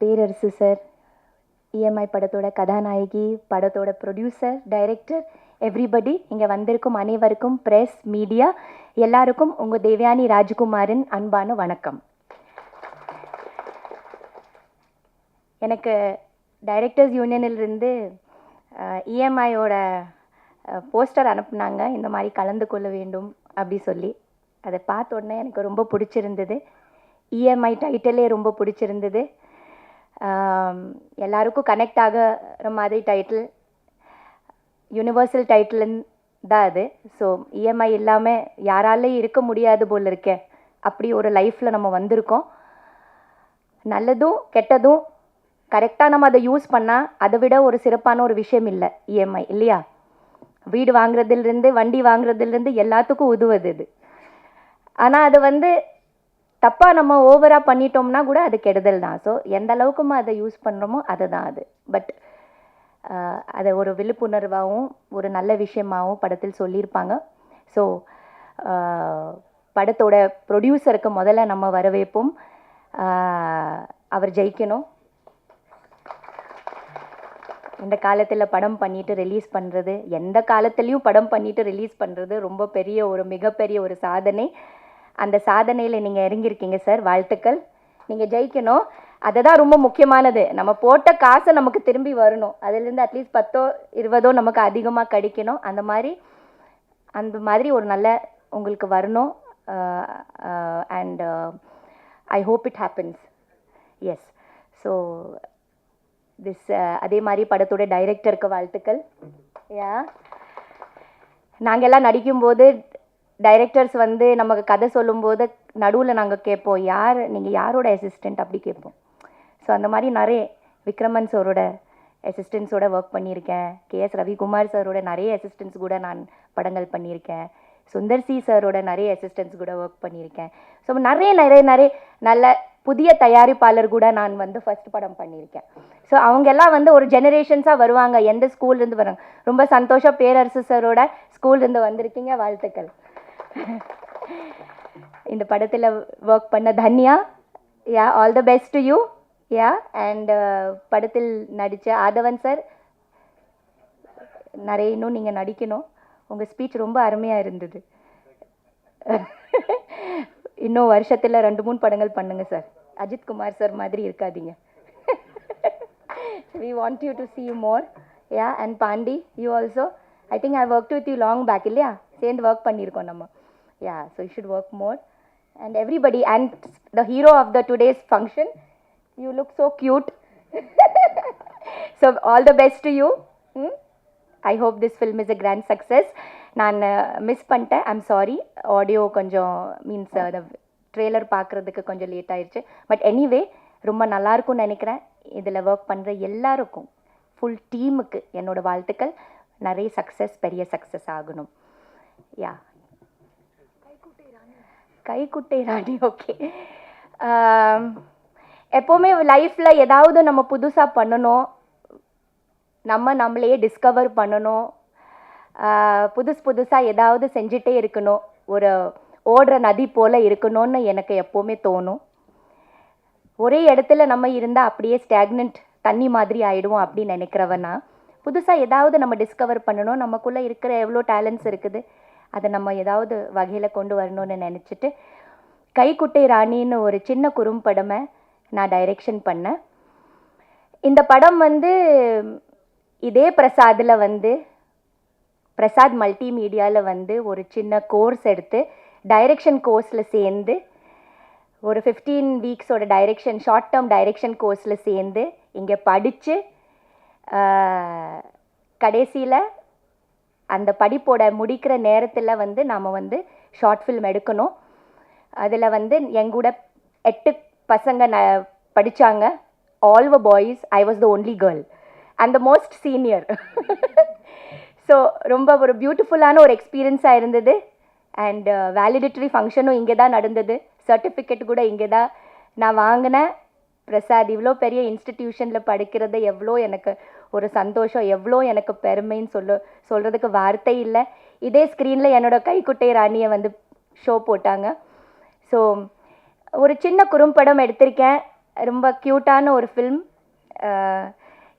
பேரரசு sir, EMI படத்தோட கதாநாயகி, படத்தோட ப்ரொடியூசர், டைரக்டர், எவ்ரிபடி, இங்கே வந்திருக்கும் அனைவருக்கும், ப்ரெஸ், மீடியா எல்லாருக்கும் உங்கள் தேவயானி ராஜ்குமாரின் அன்பான வணக்கம். எனக்கு டைரக்டர்ஸ் யூனியனிலிருந்து இஎம்ஐயோட போஸ்டர் அனுப்புனாங்க, இந்த மாதிரி கலந்து கொள்ள வேண்டும் அப்படி சொல்லி. அதை பார்த்த உடனே எனக்கு ரொம்ப பிடிச்சிருந்தது. இஎம்ஐ டைட்டிலே ரொம்ப பிடிச்சிருந்தது. எல்லாருக்கும் கனெக்ட் ஆகிற மாதிரி டைட்டில், யூனிவர்சல் டைட்டில் தான் அது. ஸோ இஎம்ஐ இல்லாமல் யாராலையும் இருக்க முடியாது போல் இருக்கேன். அப்படி ஒரு லைஃப்பில் நம்ம வந்திருக்கோம். நல்லதும் கெட்டதும் கரெக்டாக நம்ம அதை யூஸ் பண்ணால் அதை விட ஒரு சிறப்பான ஒரு விஷயம் இல்லை இஎம்ஐ, இல்லையா? வீடு வாங்குறதுலேருந்து வண்டி வாங்குறதுலேருந்து எல்லாத்துக்கும் உதவுது இது. ஆனால் அது தப்பாக நம்ம ஓவராக பண்ணிட்டோம்னா கூட அது கெடுதல் தான். ஸோ எந்த அளவுக்கு அதை யூஸ் பண்ணுறோமோ அதுதான் அது. பட் அதை ஒரு விழிப்புணர்வாகவும் ஒரு நல்ல விஷயமாகவும் படத்தில் சொல்லியிருப்பாங்க. ஸோ படத்தோட ப்ரொடியூசருக்கு முதல்ல நம்ம வரவேற்போம். அவர் ஜெயிக்கணும். இந்த காலத்தில் படம் பண்ணிட்டு ரிலீஸ் பண்ணுறது, எந்த காலத்துலேயும் படம் பண்ணிட்டு ரிலீஸ் பண்ணுறது ரொம்ப பெரிய ஒரு மிகப்பெரிய ஒரு சாதனை. அந்த சாதனையில் நீங்கள் இறங்கியிருக்கீங்க சார், வாழ்த்துக்கள். நீங்கள் ஜெயிக்கணும், அதுதான் ரொம்ப முக்கியமானது. நம்ம போட்ட காசை நமக்கு திரும்பி வரணும். அதுலேருந்து அட்லீஸ்ட் 10 20 நமக்கு அதிகமாக கிடைக்கணும். அந்த மாதிரி ஒரு நல்ல உங்களுக்கு வரணும். And I hope it happens. Yes. So அதே மாதிரி படத்தோட டைரக்டருக்கு வாழ்த்துக்கள். நாங்கள் எல்லாம் நடிக்கும்போது டைரக்டர்ஸ் நமக்கு கதை சொல்லும்போது நடுவில் நாங்கள் கேட்போம், நீங்கள் யாரோட அசிஸ்டண்ட் அப்படி கேட்போம். ஸோ அந்த மாதிரி நிறைய விக்ரமன் சாரோட அசிஸ்டன்ஸோட ஒர்க் பண்ணியிருக்கேன். கேஎஸ் ரவிக்குமார் சாரோட நிறைய அசிஸ்டன்ஸ் கூட நான் படங்கள் பண்ணியிருக்கேன். சுந்தர் சி சாரோட நிறைய அசிஸ்டன்ஸ் கூட ஒர்க் பண்ணியிருக்கேன். ஸோ நிறைய நிறைய நிறைய நல்ல புதிய தயாரிப்பாளர் கூட நான் ஃபர்ஸ்ட் படம் பண்ணியிருக்கேன். ஸோ அவங்கெல்லாம் ஒரு ஜெனரேஷன்ஸாக வருவாங்க. எந்த ஸ்கூல்லேருந்து வராங்க. ரொம்ப சந்தோஷம், பேரரசு சாரோட ஸ்கூல்லேருந்து வந்திருக்கீங்க, வாழ்த்துக்கள். இந்த படத்தில் ஒர்க் பண்ண Tanya, all the best to you. And படத்தில் நடித்த ஆதவன் சார், நிறைய இன்னும் நீங்கள் நடிக்கணும். உங்கள் ஸ்பீச் ரொம்ப அருமையாக இருந்தது. இன்னும் வருஷத்தில் 2-3 படங்கள் பண்ணுங்க சார். அஜித் குமார் சார் மாதிரி இருக்காதீங்க. We want you to see you more. And Pandi, you also. I think I worked with you long back, இல்லையா? சேர்ந்து ஒர்க் பண்ணியிருக்கோம் நம்ம. So you should work more. And everybody, and the hero of the today's function, you look so cute. So all the best to you. I hope this film is a grand success. நான் miss பண்ணிட்டேன், I'm sorry. Audio கொஞ்சம் means அந்த trailer பார்க்குறதுக்கு கொஞ்சம் late ஆயிடுச்சு. But anyway ரொம்ப நல்லாயிருக்கும்னு நினைக்கிறேன். இதில் ஒர்க் பண்ணுற எல்லாருக்கும், ஃபுல் டீமுக்கு என்னோடய வாழ்த்துக்கள். நிறைய சக்ஸஸ், பெரிய சக்ஸஸ் ஆகணும். கைக்குட்டை ராணி, ஓகே. எப்போவுமே லைஃப்பில் ஏதாவது நம்ம புதுசாக பண்ணணும், நம்மளையே டிஸ்கவர் பண்ணணும், புதுசாக ஏதாவது செஞ்சிட்டே இருக்கணும், ஒரு ஓடுற நதி போல் இருக்கணும்னு எனக்கு எப்போவுமே தோணும். ஒரே இடத்துல நம்ம இருந்தால் அப்படியே ஸ்டாக்னன்ட் தண்ணி மாதிரி ஆகிடுவோம் அப்படின்னு நினைக்கிறவனா, புதுசாக ஏதாவது நம்ம டிஸ்கவர் பண்ணணும், நமக்குள்ளே இருக்கிற எவ்வளோ டேலண்ட்ஸ் இருக்குது அதை நம்ம ஏதாவது வகையில் கொண்டு வரணும்னு நினச்சிட்டு கைக்குட்டை ராணின்னு ஒரு சின்ன குறும்படமை நான் டைரெக்ஷன் பண்ணேன். இந்த படம் இதே பிரசாதில் பிரசாத் மல்டிமீடியாவில் ஒரு சின்ன கோர்ஸ் எடுத்து டைரெக்ஷன் கோர்ஸில் சேர்ந்து ஒரு 15 வீக்ஸோட டைரெக்ஷன், ஷார்ட் டேர்ம் டைரெக்ஷன் கோர்ஸில் சேர்ந்து இங்கே படித்து கடைசியில் அந்த படிப்போட முடிக்கிற நேரத்தில் நாம் ஷார்ட் ஃபில்ம் எடுக்கணும். அதில் எங்கூட 8 பசங்க படித்தாங்க. All were boys. I was the only girl and the most senior. So ரொம்ப ஒரு பியூட்டிஃபுல்லான ஒரு எக்ஸ்பீரியன்ஸாக இருந்தது. அண்ட் வேலிடிட்டரி ஃபங்க்ஷனும் இங்கே தான் நடந்தது. சர்டிஃபிகேட் கூட இங்கே தான் நான் வாங்கினேன். பிரசாத் இவ்வளோ பெரிய இன்ஸ்டிடியூஷனில் படிக்கிறது எவ்வளோ எனக்கு ஒரு சந்தோஷம், எவ்வளோ எனக்கு பெருமைன்னு சொல்கிறதுக்கு வார்த்தை இல்லை. இதே ஸ்க்ரீனில் என்னோடய கைக்குட்டை ராணியை ஷோ போட்டாங்க. ஸோ ஒரு சின்ன குறும்படம் எடுத்திருக்கேன். ரொம்ப க்யூட்டான ஒரு ஃபில்ம்.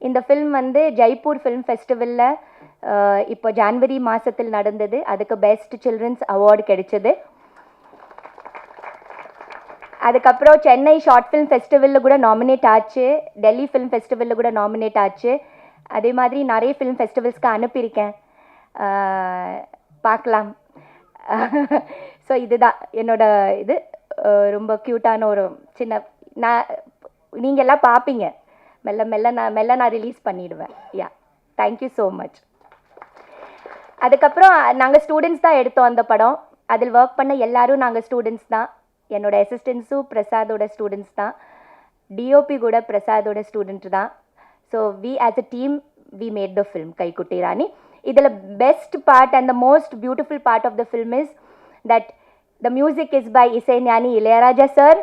இந்த ஃபில்ம் வந்து ஜெய்ப்பூர் ஃபில்ம் ஃபெஸ்டிவலில் இப்போ ஜான்வரி மாதத்தில் நடந்தது. அதுக்கு பெஸ்ட் சில்ட்ரன்ஸ் அவார்டு கிடைச்சது. அதுக்கப்புறம் சென்னை ஷார்ட் ஃபில்ம் ஃபெஸ்டிவலில் கூட நாமினேட் ஆச்சு, டெல்லி ஃபில்ம் ஃபெஸ்டிவலில் கூட நாமினேட் ஆச்சு. அதே மாதிரி நிறைய ஃபில்ம் ஃபெஸ்டிவல்ஸ்க்கு அனுப்பியிருக்கேன், பார்க்கலாம். ஸோ இதுதான் என்னோட இது. ரொம்ப க்யூட்டான ஒரு சின்ன, நீங்கள் எல்லாம் பார்ப்பீங்க, மெல்ல நான் ரிலீஸ் பண்ணிடுவேன். யா, தேங்க்யூ ஸோ மச். அதுக்கப்புறம் நாங்கள் ஸ்டூடெண்ட்ஸ் தான் எடுத்தோம் அந்த படம். அதில் ஒர்க் பண்ண எல்லாரும் நாங்கள் ஸ்டூடெண்ட்ஸ் தான். என்னோட அசிஸ்டன்ஸும் பிரசாதோட ஸ்டூடெண்ட்ஸ் தான், டிஓபி கூட பிரசாதோட ஸ்டூடெண்ட் தான். So we as a team we made the film Kaikutti Rani. இதில் best part and the most beautiful part of the film is that the music is by Isaignani Ilaiyaraaja sir.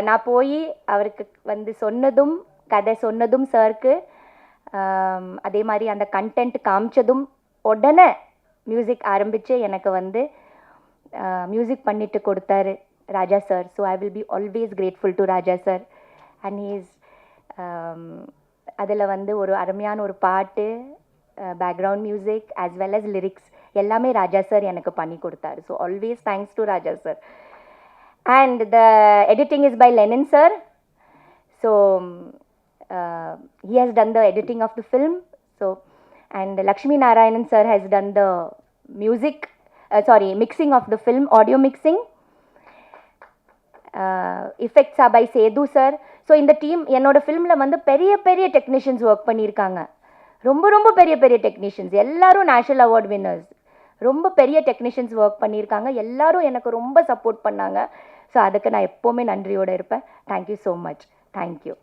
நான் போய் அவருக்கு வந்து சொன்னதும், கதை சொன்னதும் சாருக்கு, அதே மாதிரி அந்த கண்டென்ட் காமிச்சதும் உடனே மியூசிக் ஆரம்பித்து எனக்கு வந்து மியூசிக் பண்ணிட்டு கொடுத்தாரு Raja sir. So I will be always grateful to Raja sir. And he's அதில் வந்து ஒரு அருமையான ஒரு பாட்டு, background music as well as lyrics எல்லாமே ராஜா சார் எனக்கு பண்ணி கொடுத்தாரு. So always thanks to Raja sir. And the editing is by Lenin sir. So he has done the editing of the film. So, and Lakshmi Narayanan sir has done the music, mixing of the film, audio mixing. Effects are by Sedu sir. So இந்த team என்னோட ஃபிலிமில் வந்து பெரிய பெரிய technicians work பண்ணியிருக்காங்க. ரொம்ப ரொம்ப பெரிய பெரிய டெக்னீஷியன்ஸ், எல்லாரும் நேஷ்னல் அவார்ட் வின்னர்ஸ். ரொம்ப பெரிய டெக்னீஷியன்ஸ் ஒர்க் பண்ணியிருக்காங்க. எல்லாரும் எனக்கு ரொம்ப சப்போர்ட் பண்ணாங்க. ஸோ அதுக்கு நான் எப்போவுமே நன்றியோடு இருப்பேன். Thank you so much. தேங்க்யூ.